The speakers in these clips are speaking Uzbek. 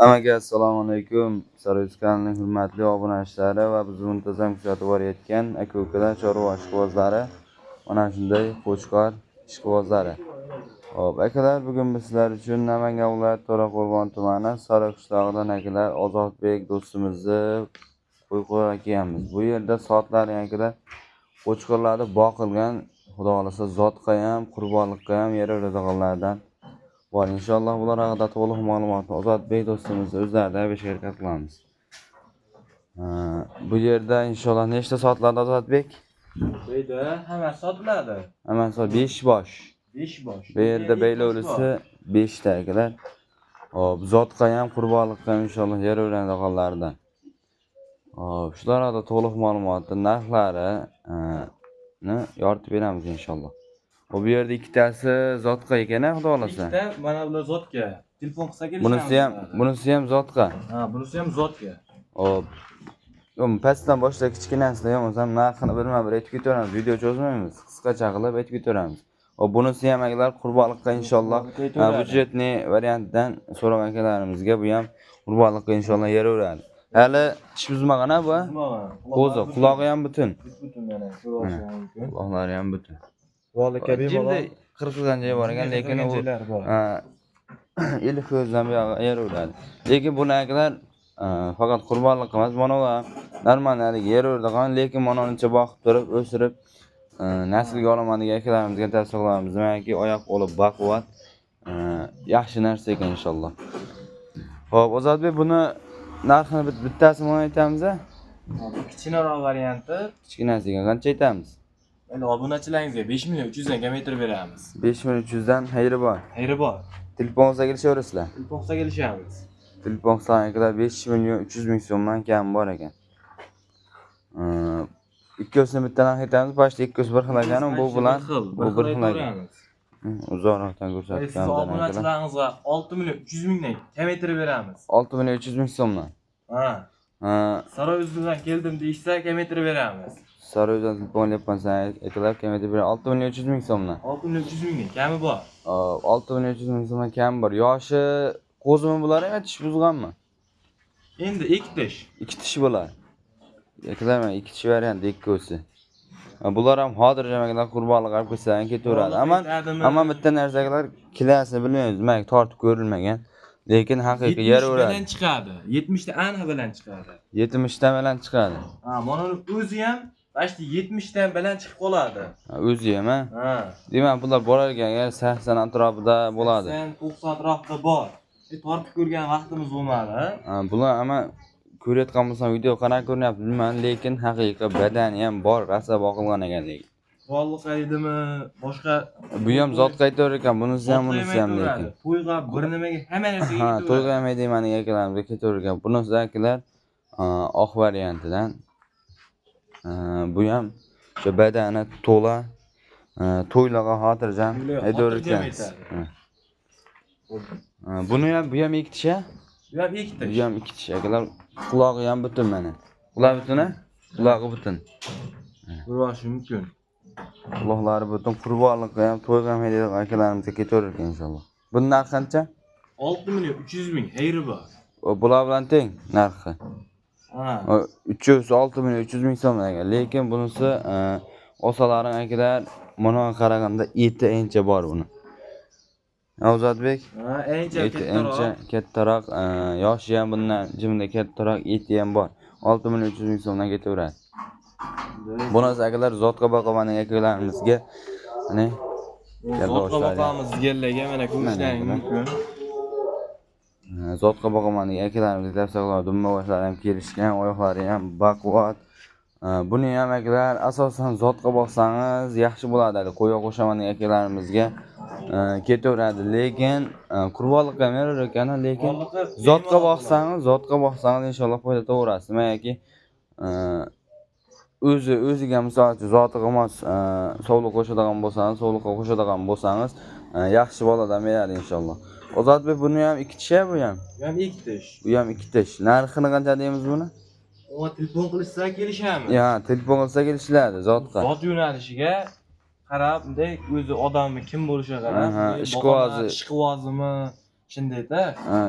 Amaga assalomu alaykum. Saroyuz kanalining hurmatli obunachilari va bizni muntazam kuzatib borayotgan aka-ukalar, chorva ishqibozlari, mana shunday qo'chqor ishqibozlari. Hop, akalar, bugun biz sizlar uchun Namangan viloyati To'raqo'rg'on tumani Sariq qishlog'idan akalar Ozodbek do'stimizni qo'y akamiz. Bu yerda soatlar akalar qo'chqorlarni boqilgan, xudo xolasa zotqa ham, qurbonlikqa ham yer o'radiganlardan bor. Inshaalloh bular haqida to'liq ma'lumotni Ozodbek do'stimiz o'zlaridan berishga harakat qilamiz. Bu yerda inshaalloh nechta soatlarda Ozodbek? Bu yerda hamma sotiladi. Hamma soat 5 bosh. 5 bosh. Bu yerda beylovlisi 5 ta akalar. Hop, zotqa ham, qurbonlikqa ham inshaalloh yer o'radiganlardan. Hop, shular haqida to'liq ma'lumotni, narxlari yoritib beramiz inshaalloh. Bu yerda ikkitasi zotqa ekan, xudo xolasa. Ikkita mana bular zotga. Telefon qilsa kelishamiz. Bunisi ham zotqa. Ha, bunisi ham zotga. Hop. Pastdan boshlab kichkinasida yo'qmasam narxini birma-bir aytib ketaveramiz. Video cho'zmaymiz. Qisqacha qilib aytib ketaveramiz. Hop, bunisi ham akalar qurbonlikqa inshaalloh budjetniy variantdan so'ragan akalarimizga bu ham qurbonlikqa inshaalloh yeraveradi. Hali tish buzmagan bu. O'zi qulog'i ham butun. Butun mana ko'rishim mumkin. Quloqlari ham butun. Valika bemalol qirqilgan joyi bor ekan, lekin u ilk ko'zdan buyog'i yeraveradi. Lekin buni akalar faqat qurbonlik emas, mana ular normalari yeraveradigan, lekin mana uncha boqib turib, o'sirib naslga olaman degan akalarimizga tavsiya qilamiz. Demakki, oyoq olib baquvvat yaxshi narsa ekan inshaalloh. Xo'p, Ozodbek, buni narxini bittasini mana aytamiz. Bu kichkinaroq varianti. Kichkinasiga qancha aytamiz? Endi obunachilaringizga 5.300 dan kilometr beramiz. 5.300 dan xayri bor. Xayri bor. Telefon qilsa kelishaverasizlar. Telefon qilsa kelishamiz. Telefon qilsangiz 5.300.000 so'mdan kam bor ekan. Ikkosini bittadan aytamiz, boshda ikkosi bir xil ekan, bu bilan bu bir xil ekan. Uzoqroqdan ko'rsatganimdan akalar. Obunachilaringizga 6.300.000 dan kilometr beramiz. 6.300.000 so'mdan. Ha. Saroyuzdan keldim deyishsa kilometr beramiz. Saroyuzdan telefon qilyapsan akalar, kilometr beramiz 6.300.000 so'mdan. 6.300.000 ga kami bor. 6.300.000 so'mdan kam bor. Yoshi qo'zimi bular ham tish buzganmi? Endi ikki tish. Ikki tish bular. Akalar, mana ikki tish variant ikkosi. Bular ham xotirjamlikdan qurbonlik olib kelsadan ketaveradi. Ammo bitta narsalar kilasini bilmaymiz, demak tortib ko'rilmagan. Lekin haqiqiy yeraveradi. 70 bilan chiqadi. 70 ta aniq bilan chiqadi. 70 ta bilan chiqadi. Ha, mana o'zi ham bashti 70 ta bilan chiqib qoladi. O'zi ham, ha. Demak, bular borar ekan, 80 atrofida bo'ladi. 80-90 atrofida bor. Tortib ko'rgan vaqtimiz bo'lmadi. Bular ama ko'rayotgan bo'lsam, video qanaqa ko'rinyapti bilmadim, lekin haqiqiy badani ham bor, rasa boqilgan ekan lekin. Bog'liq aydimi, boshqa bu ham zotga aytaver ekan, bunisi ham lekin. To'yga bir nimaga hamma narsaga ketaveradi. Ha, to'yga ham deyman akalarimga ketaver ekan. Bunisi akalar oq variantidan. Bu ham o'sha badani to'la, to'ylarga xotirjam aytaver ekan. Bu ham ikki tish. Bu ham ikki tish. Bu ham ikki tish akalar. Qulog'i ham butun mana. Qulog'i butun-a? Qulog'i butun. Ko'rish mumkin. Quloqlari butun, qurbonlikqa ham, to'yga ham deydigan akalarimizga ketaver ekan inshaalloh. Buning narxi qancha? 6.300.000 xayri bor. Bular bilan teng narxi. Ha. 6.300.000 so'm ekan. Lekin bunisi osalaring akalar mana qaraganda eti ancha bor buni. Ozodbek? Ha, ancha kattaroq, yoshi ham bundan jimda kattaroq, eti ham bor. 6.300.000 so'mdan ketaveradi. Bunisi akalar zotqa boqaman akalarimizga, mana zotqa boqamiz deganlarga mana ko'rishlaring mumkin. Zotqa boqaman akalarimizga tavsiya qilaman. Dumma boshlari ham kelishgan, oyoqlari ham baquvvat. Buni ham akalar asosan zotqa boqsangiz yaxshi bo'ladi. Qo'ya qo'shaman akalarimizga ketaveradi. Lekin qurbonlikqa ham berar ekan, lekin zotqa boqsangiz inshaalloh foyda to'g'rasiz. Demakki, o'ziga misol uchun zotiga emas, sovliq qo'shadigan bo'lsangiz, yaxshi boladan beradi inshaalloh. Ozodbek, buni ham ikki tish, bu ham. Bu ham ikki tish. Bu ham ikki tish. Narxini qancha deymiz buni? O'ga telefon qilishsa kelishamiz. Ya, telefon qilsa kelishiladi zotqa. Zot yo'nalishiga qarab, bunday o'zi odamni kim bo'lishiga qarab, ishqibozimi, Shundayda.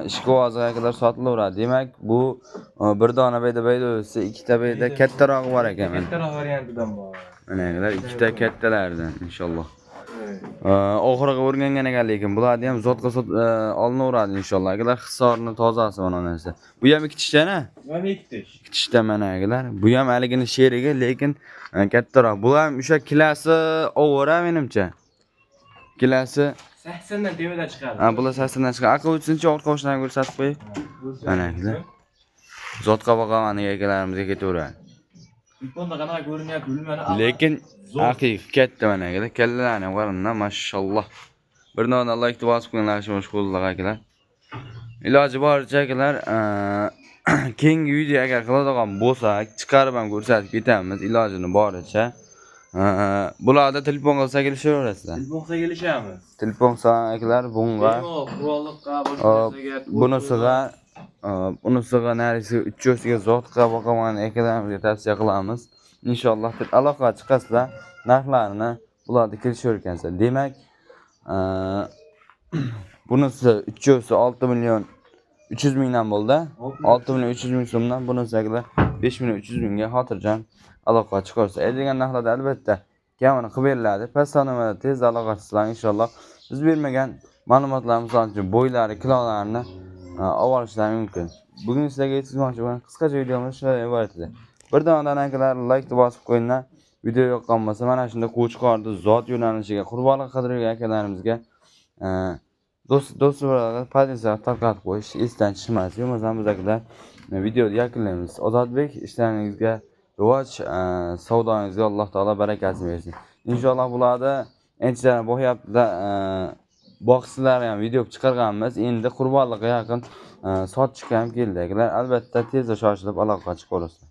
ishqibozga akalar sotilaveradi. Demak, bu bir dona bayda o'lsa, ikkita bayda kattarog'i bor ekan. Kattaroq variantidan bor. Mana akalar, ikkita kattalardan inshaalloh. Evet. Oxiriga o'rgangan ekan, lekin bularni ham zotga olinaveradi inshaalloh. Akalar hisorini tozasi mana narsa. Bu ham ikki tishtana. Mana ikkitish. Ikki tishta mana akalar. Bu ham haligini sherigi, lekin kattaroq. Bu ham o'sha kilasi ovora menimcha. Kilasi 80 dan tevadan chiqadi. bular 80 dan chiqadi. Aka o'tsinchi orqa qo'shlarni ko'rsatib qo'y. Mana akalar. Zotga boqamaniga akalarimizga ketaveradi. Telefonda qanaqa ko'rinyapti bilmayman. Lekin haqiqiy katta mana akalar. Kallalarni ham qaranglar, mashalloh. Bir nonda like deb bosib qo'yinglar, mashg'ullar akalar. Iloji boricha akalar, keyingi video agar qiladigan bo'lsak, chiqarib ham ko'rsatib ketamiz ilojini boricha. Bularda telefon qilsa kelishaverasizlar. Telefon qilsa kelishamiz. Telefon qilsa akalar bunga, Qurolliqqa boshqa bunisiga narisi 300 ga zotga boqaman akalarimizga tavsiya qilamiz. Inshaalloh aloqa chiqasizlar, narxlarini bularda kelishaverkansiz. Demak, bunisi 6 million 300 mingdan bo'ldi. 6 million 300 ming so'mdan bunisi akalar 5 million 300 mingga xotirjam aloqa chiqarsa. Degan narxlarda albatta kamini qilib beriladi. Pastlanmada tez aloqa qilsanglar inshaalloh biz bermagan ma'lumotlar misol uchun bo'ylari, kilolarini olishlari mumkin. Bugun sizlarga yetkazmoqchi bo'lgan qisqacha videomiz shunday iborat edi. Bir donadan akalar like deb bosib qo'yinglar. Video yoqqan bo'lsa mana shunda Qo'chqorni zot yo'nalishiga qurbonlik qidirgan akalarimizga do'stlarga pozitsiya tarqatib qo'yish esdan chiqmasin. Bo'lmasam biz akalar videoni yakunlaymiz. Ozodbek, ishlaringizga rivoj, savdongizga Alloh taolo barakasini bersin. Inshaalloh bularda enchidan bo'yapti. Boqsizlar ham video chiqarganmiz. Endi qurbonlikqa yaqin sotishga ham keldi akalar. Albatta tezda shoshilib aloqa chiqib olasiz.